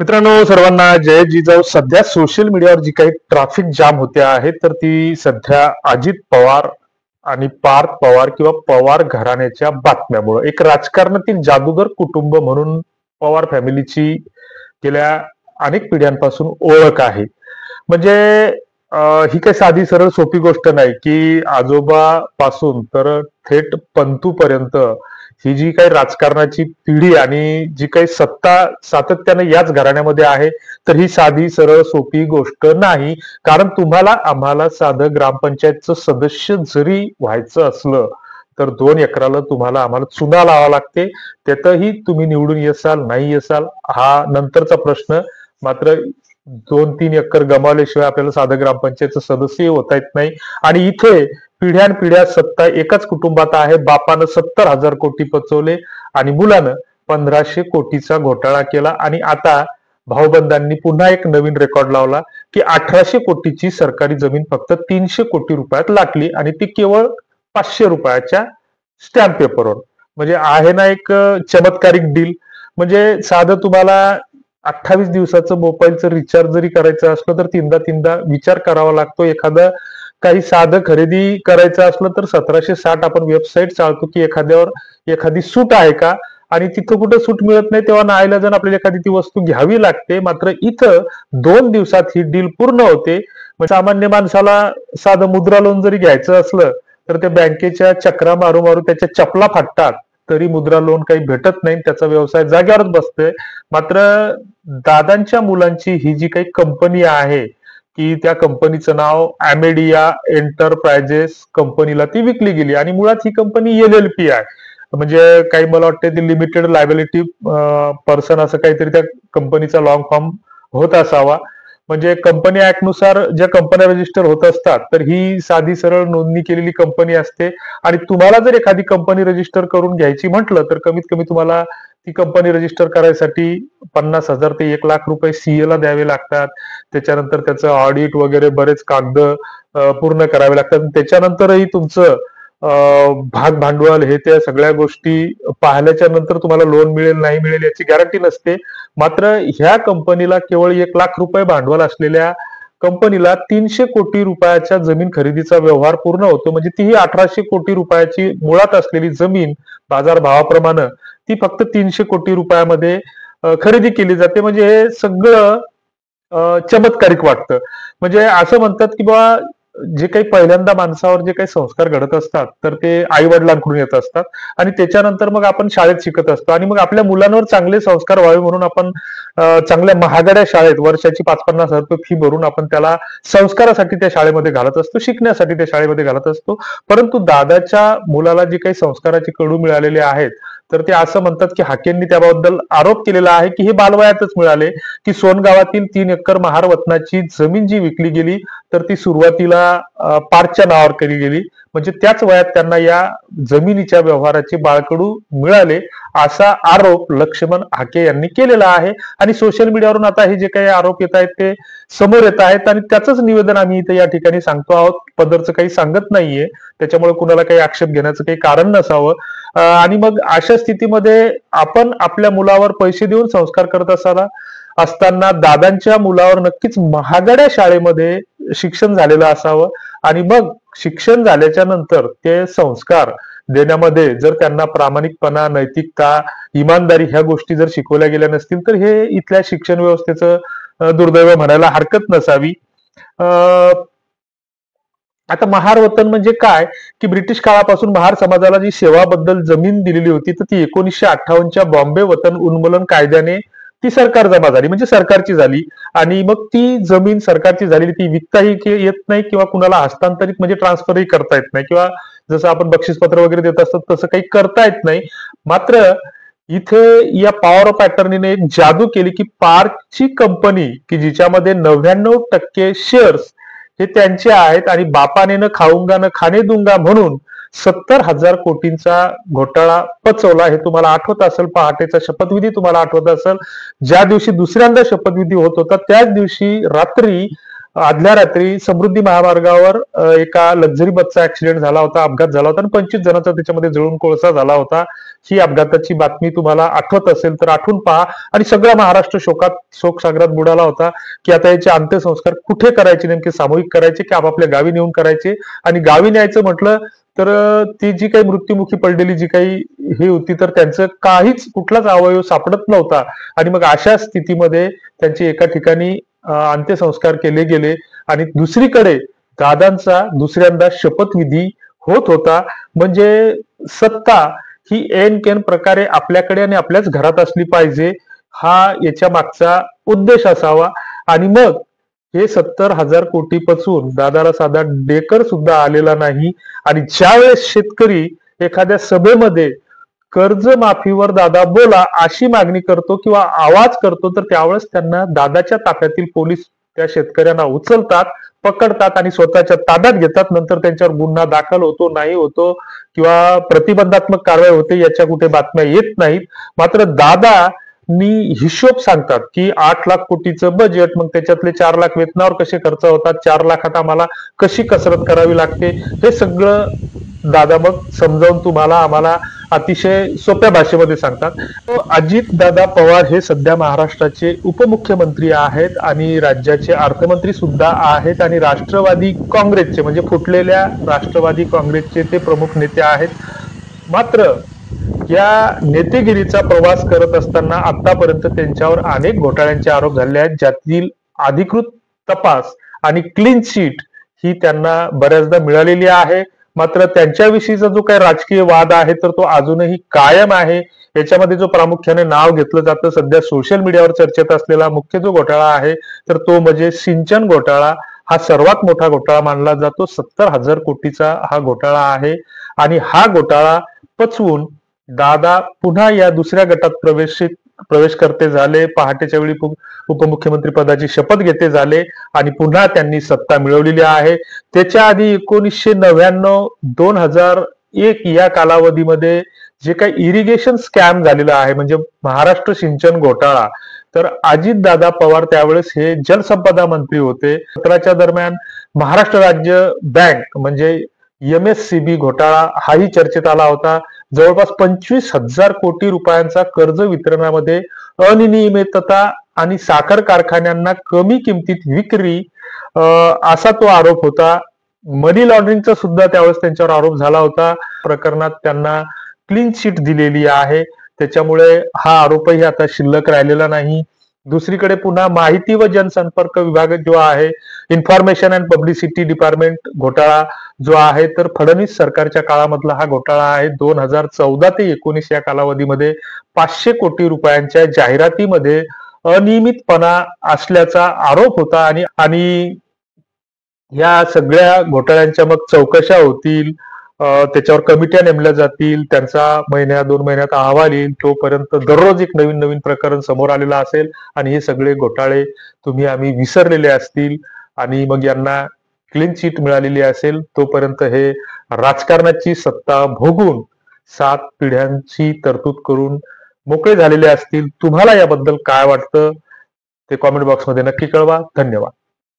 मित्रांनो, सर्वांना जय जिजाऊ. सध्या सोशल मीडियावर जी काही ट्रॅफिक जाम होते आहे, तर ती सध्या अजित पवार आणि पार्थ पवार किंवा पवार घराण्याच्या बातम्यामुळे एक राजकारणातील जादूगर कुटुंब म्हणून पवार फॅमिलीची गेल्या अनेक पिढ्यांपासून ओळख आहे. म्हणजे अ, ही काही साधी सरळ सोपी गोष्ट नाही, की आजोबा पासून तर थेट पंतू पर्यंत ही जी काही राजकारणाची पिढी आणि जी काही सत्ता सातत्याने याच घराण्यामध्ये आहे, तर ही साधी सरळ सोपी गोष्ट नाही. कारण तुम्हाला आम्हाला साधं ग्रामपंचायतचं सदस्य जरी व्हायचं असलं, तर 2 एकराला तुम्हाला आम्हाला चुना लावावं लागते. त्यातही तुम्ही निवडून येसाल, नाही येसाल हा नंतरचा प्रश्न. मात्र 2-3 एकर गमावल्याशिवाय आपल्याला साधं ग्रामपंचायतचं सदस्यही होता येत नाही. आणि इथे पिढ्यानपिढ्या सत्ता एकाच कुटुंबात आहे. बापानं 70,000 कोटी पचवले आणि मुलानं 1500 कोटीचा घोटाळा केला. आणि आता भाऊबंदांनी पुन्हा एक नवीन रेकॉर्ड लावला, की 1800 कोटीची सरकारी जमीन फक्त 300 कोटी रुपयात लागली आणि ती केवळ 500 रुपयाच्या स्टॅम्प पेपरवर. म्हणजे आहे ना एक चमत्कारिक डील. म्हणजे साधं तुम्हाला 28 दिवसाचं मोबाईलचं रिचार्ज जरी करायचं असलं तर तीनदा तीनदा विचार करावा लागतो. एखादं काही साधं खरेदी करायचं असलं तर 1760 आपण वेबसाईट चालतो, की एखाद्यावर एखादी सूट आहे का? आणि तिथं कुठं सूट मिळत नाही तेव्हा नाईलाजाने आपल्याला एखादी ती वस्तू घ्यावी लागते. मात्र इथं 2 दिवसात ही डील पूर्ण होते. म्हणजे सामान्य माणसाला साधं मुद्रा लोन जरी घ्यायचं असलं तर त्या बँकेच्या चक्रा मारू मारू त्याच्या चपला फाटतात, तरी मुद्रा लोन काही भेटत नाही. त्याचा व्यवसाय जाग्यावरच बसतोय. मात्र दादांच्या मुलांची ही जी काही कंपनी आहे, की त्या कंपनीचं नाव ॲमेडिया एंटरप्राइजेस कंपनीला ती विकली गेली आणि मुळात ही कंपनी LLP आहे. म्हणजे काही मला वाटतं ती लिमिटेड लायबिलिटी पर्सन असं काहीतरी त्या कंपनीचा लॉंग फॉर्म होत असावा. म्हणजे कंपनी ऍक्ट नुसार ज्या कंपन्या रजिस्टर होत असतात, तर ही साधी सरळ नोंदणी केलेली कंपनी असते. आणि तुम्हाला जर एखादी कंपनी रजिस्टर करून घ्यायची म्हटलं, तर कमीत कमी तुम्हाला ती कंपनी रजिस्टर करायसाठी 50,000 ते 1,00,000 रुपये CA ला द्यावे लागतात. त्याच्यानंतर त्याचं ऑडिट वगैरे बरेच कागद पूर्ण करावे लागतात. त्याच्यानंतरही तुमचं भाग भांडवल हे त्या सगळ्या गोष्टी पाहिल्याच्या नंतर तुम्हाला लोन मिळेल नाही मिळेल याची गॅरंटी नसते. मात्र ह्या कंपनीला केवळ 1,00,000 रुपये भांडवल असलेल्या कंपनीला 300 कोटी रुपयाच्या जमीन खरेदीचा व्यवहार पूर्ण होतो. म्हणजे तीही 1800 कोटी रुपयाची मुळात असलेली जमीन बाजारभावाप्रमाणे ती फक्त 300 कोटी रुपयामध्ये खरेदी केली जाते. म्हणजे हे सगळं चमत्कारिक वाटतं. म्हणजे असं म्हणतात, की बा जे काही पहिल्यांदा माणसावर जे काही संस्कार घडत असतात, तर ते आई-वडिलांकडून येत असतात आणि त्याच्यानंतर मग आपण शाळेत शिकत असतो आणि मग आपल्या मुलांवर चांगले संस्कार व्हावे म्हणून आपण चांगल्या महागड्या शाळेत वर्षाची 50,000-50,000 रुपये फी भरून आपण त्याला संस्कारासाठी त्या शाळेमध्ये घालत असतो, शिकण्यासाठी त्या शाळेमध्ये घालत असतो. परंतु दादाच्या मुलाला जे काही संस्काराचे कडू मिळालेले आहेत, तर ते असं म्हणतात, की हाकेंनी त्याबद्दल आरोप केलेला आहे, की हे बालवयातच मिळाले. की सोनगावातील 3 एकर महारवतनाची जमीन जी विकली गेली, तर ती सुरुवातीला पार्थच्या नावावर केली गेली. म्हणजे त्याच वयात त्यांना या जमिनीच्या व्यवहाराचे बाळकडू मिळाले, असा आरोप लक्ष्मण हाके यांनी केलेला आहे. आणि सोशल मीडियावरून आता हे जे काही आरोप येत आहेत ते समोर येत आहेत आणि त्याचंच निवेदन आम्ही इथे या ठिकाणी सांगतो आहोत. पदरचं काही सांगत नाहीये, त्याच्यामुळे कुणाला काही आक्षेप घेण्याचं काही कारण नसावं. आणि मग अशा स्थितीमध्ये आपण आपल्या मुलावर पैसे देऊन संस्कार करत असताना दादांच्या मुलावर नक्कीच महागड्या शाळेमध्ये शिक्षण झालेलं असावं आणि मग शिक्षण झाल्याच्या नंतर ते संस्कार देण्यामध्ये जर त्यांना प्रामाणिकपणा, नैतिकता, इमानदारी ह्या गोष्टी जर शिकवल्या गेल्या नसतील, तर हे इथल्या शिक्षण व्यवस्थेचं दुर्दैव म्हणायला हरकत नसावी. आता महार वतन म्हणजे काय, की ब्रिटिश काळापासून महार समाजाला जी सेवाबद्दल जमीन दिलेली होती, तर ती 1958च्या बॉम्बे वतन उन्मूलन कायद्याने ती सरकार जमा झाली, म्हणजे सरकारची झाली. आणि मग ती जमीन सरकारची झालेली ती विकताही येत नाही किंवा कुणाला हस्तांतरित म्हणजे ट्रान्सफरही करता येत नाही किंवा जसं आपण बक्षीसपत्र वगैरे देत असतात तसं काही करता येत नाही. मात्र इथे या पॉवर ऑफ अटर्नीने एक जादू केली, की पार्कची कंपनी की जिच्यामध्ये 99% शेअर्स हे त्यांचे आहेत आणि बापाने न खाऊंगा न खाणे दूंगा म्हणून 70,000 कोटींचा घोटाळा पचवला. हे तुम्हाला आठवत असेल, पहाटेचा शपथविधी तुम्हाला आठवत असेल. ज्या दिवशी दुसऱ्यांदा शपथविधी होत होता त्याच दिवशी रात्री आदल्या रात्री समृद्धी महामार्गावर एका लक्झरी बसचा ऍक्सिडेंट झाला होता, अपघात झाला होता आणि 25 जणांचा त्याच्यामध्ये जळून कोळसा झाला होता. ही अपघाताची बातमी तुम्हाला आठवत असेल तर आठवून पहा. आणि सगळा महाराष्ट्र शोकसागरात बुडाला होता की आता याचे अंत्यसंस्कार कुठे करायचे, नेमके सामूहिक करायचे की आपापल्या गावी नेऊन करायचे. आणि गावी न्यायचं म्हटलं तर ती जी काही मृत्युमुखी पडलेली जी काही ही होती तर त्यांचं काहीच कुठलाच अवयव सापडत नव्हता. आणि मग अशा स्थितीमध्ये त्यांचे एका ठिकाणी अंत्यसंस्कार केले गेले. आणि दुसरीकडे दादांचा दुसऱ्यांदा शपथविधी होत होता. म्हणजे सत्ता ही ऐन केन प्रकारे आपल्याकडे आणि आपल्याच घरात असली पाहिजे, हा याच्या मागचा उद्देश असावा. आणि मग हे 70,000 कोटी पासून दादाला साधा डेकर सुद्धा आलेला नाही. आणि ज्यावेळेस शेतकरी एखाद्या सभेमध्ये कर्जमाफीवर दादा बोला अशी मागणी करतो किंवा आवाज करतो तर त्यावेळेस त्यांना दादाच्या ताफ्यातील पोलीस त्या शेतकऱ्यांना उचलतात, पकडतात आणि स्वतःच्या ताब्यात घेतात. नंतर त्यांच्यावर गुन्हा दाखल होतो, नाही होतो किंवा प्रतिबंधात्मक कारवाई होते याच्या कुठे बातम्या येत नाहीत. मात्र दादा हिशोब सांगतात की 8 लाख कोटीचं बजेट, मग त्याच्यातले 4 लाख वेतनावर कसे खर्च होतात, 4 लाखात आम्हाला कशी कसरत करावी लागते, हे सगळं दादा मग समजावून तुम्हाला आम्हाला अतिशय सोप्या भाषेमध्ये सांगतात. अजित दादा पवार हे सध्या महाराष्ट्राचे उपमुख्यमंत्री आहेत आणि राज्याचे अर्थमंत्री सुद्धा आहेत आणि राष्ट्रवादी काँग्रेसचे म्हणजे फुटलेल्या राष्ट्रवादी काँग्रेसचे ते प्रमुख नेते आहेत. मात्र या नेतेगिरीचा प्रवास करत असताना आतापर्यंत त्यांच्यावर अनेक घोटाळ्यांचे आरोप झाले आहेत, ज्यातील अधिकृत तपास आणि क्लीन शीट ही त्यांना बऱ्याचदा मिळालेली आहे. मात्र त्यांच्याविषयीचा जो काही राजकीय वाद आहे तर तो अजूनही कायम आहे. याच्यामध्ये जो प्रामुख्याने नाव घेतलं जातं सध्या सोशल मीडियावर चर्चेत असलेला मुख्य जो घोटाळा आहे तर तो म्हणजे सिंचन घोटाळा. हा सर्वात मोठा घोटाळा मानला जातो. 70,000 कोटीचा हा घोटाळा आहे. आणि हा घोटाळा पचवून दादा पुन्हा या दुसऱ्या गटात प्रवेश करते झाले. पहाटेच्या वेळी उपमुख्यमंत्री पदाची शपथ घेते झाले आणि पुन्हा त्यांनी सत्ता मिळवलेली आहे. त्याच्या आधी 1999 2001 या कालावधीमध्ये जे काही इरिगेशन स्कॅम झालेला आहे म्हणजे महाराष्ट्र सिंचन घोटाळा, तर अजितदादा पवार त्यावेळेस हे जलसंपदा मंत्री होते. 17च्या दरम्यान महाराष्ट्र राज्य बँक म्हणजे MSCB घोटाळा हाही चर्चेत आला होता. जवळपास 25,000 कोटी रुपयांचा कर्ज वितरणामध्ये अनियमितता आणि साखर कारखान्यांना कमी किमतीत विक्री असा तो आरोप होता. मनी लॉन्ड्रिंगचा सुद्धा त्यावेळेस त्यांच्यावर आरोप झाला होता. प्रकरणात त्यांना क्लीन चिट दिलेली आहे. त्याच्यामुळे हा आरोपही आता शिल्लक राहिलेला नाही. दुसरीकडे पुन्हा माहिती व जनसंपर्क विभाग जो आहे, इन्फॉर्मेशन अँड पब्लिसिटी डिपार्टमेंट घोटाळा जो आहे तर फडणवीस सरकारच्या काळामधला हा घोटाळा आहे. 2014 ते 19 या कालावधीमध्ये 500 कोटी रुपयांच्या जाहिरातीमध्ये अनियमितपणा असल्याचा आरोप होता. आणि या सगळ्या घोटाळ्यांच्या मग चौकशा होतील, त्याच्यावर कमिट्या नेमल्या जातील, त्यांचा 1-2 महिन्यात अहवाल येईल. तोपर्यंत दररोज एक नवीन नवीन प्रकरण समोर आलेलं असेल आणि हे सगळे घोटाळे आम्ही विसरलेले असतील आणि मग यांना क्लीन चिट मिळालेली असेल. तोपर्यंत हे राजकारणाची सत्ता भोगून 7 पिढ्यांची तरतूद करून मोकळे झालेले असतील. तुम्हाला याबद्दल काय वाटतं ते कॉमेंट बॉक्समध्ये नक्की कळवा. धन्यवाद.